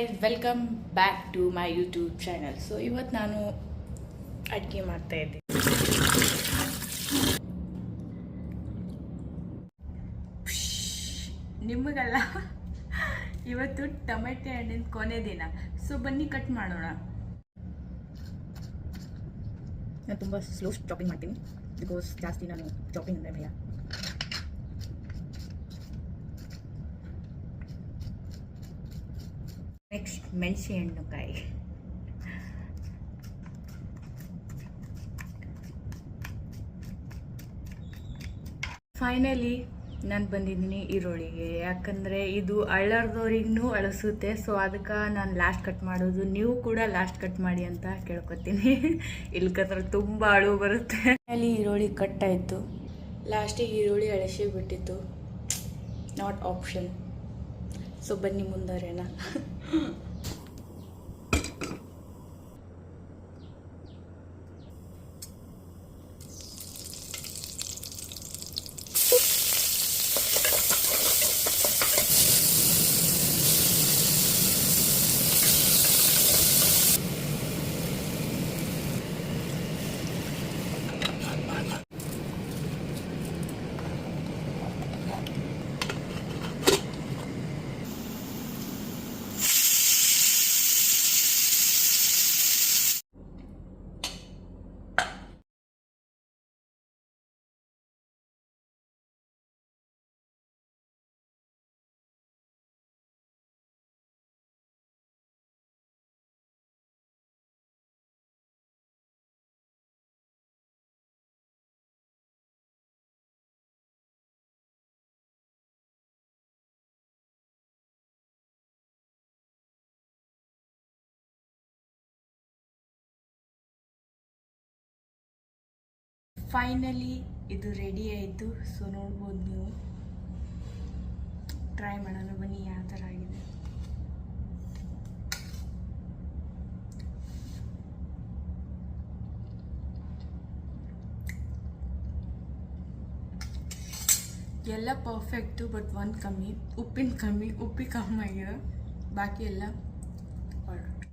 Guys, welcome back to my YouTube channel. So ಇವತ್ತು ನಾನು ಅಡುಗೆ ಮಾಡ್ತಾ ಇದ್ದೀನಿ. ನಿಮಗಲ್ಲ, ಇವತ್ತು ಟೊಮೆಟೊ ಹಣ್ಣಿನ ಕೊನೆ ದಿನ. ಸೊ ಬನ್ನಿ ಕಟ್ ಮಾಡೋಣ. ನಾನು ತುಂಬ ಸ್ಲೋ ಚಾಪಿಂಗ್ ಮಾಡ್ತೀನಿ ಬಿಕಾಸ್ ಜಾಸ್ತಿ ನಾನು ಚಾಪಿಂಗ್ ಅಂದರೆ ಭಯ. ನೆಕ್ಸ್ಟ್ ಮೆಣಸೆ ಹಣ್ಣುಕಾಯಿ. ಫೈನಲಿ ನಾನು ಬಂದಿದ್ದೀನಿ ಈರುಳ್ಳಿಗೆ, ಯಾಕಂದರೆ ಇದು ಅಳ್ಳರ್ದವ್ರಿಗೂ ಅಳಿಸುತ್ತೆ. ಸೊ ಅದಕ್ಕೆ ನಾನು ಲಾಸ್ಟ್ ಕಟ್ ಮಾಡೋದು. ನೀವು ಕೂಡ ಲಾಸ್ಟ್ ಕಟ್ ಮಾಡಿ ಅಂತ ಕೇಳ್ಕೊತೀನಿ, ಇಲ್ಕಂದ್ರೆ ತುಂಬ ಅಳು ಬರುತ್ತೆ. ಅಲ್ಲಿ ಈರುಳ್ಳಿ ಕಟ್ ಆಯಿತು, ಲಾಸ್ಟಿಗೆ ಈರುಳ್ಳಿ ಅಳಿಸಿ ಬಿಟ್ಟಿತ್ತು. Not option. ಸೊ ಬನ್ನಿ ಮುಂದರೇನ. ಫೈನಲಿ ಇದು ರೆಡಿ ಆಯಿತು. ಸೊ ನೋಡ್ಬೋದು ನೀವು. ಟ್ರೈ ಮಾಡೋಣ ಬನ್ನಿ ಯಾವ ಥರ ಆಗಿದೆ. ಎಲ್ಲ ಪರ್ಫೆಕ್ಟು, ಬಟ್ ಒಂದು ಕಮ್ಮಿ, ಉಪ್ಪಿನ ಕಮ್ಮಿ ಆಗಿದೆ. ಬಾಕಿ ಎಲ್ಲ ಪರ್ಫೆಕ್ಟ್.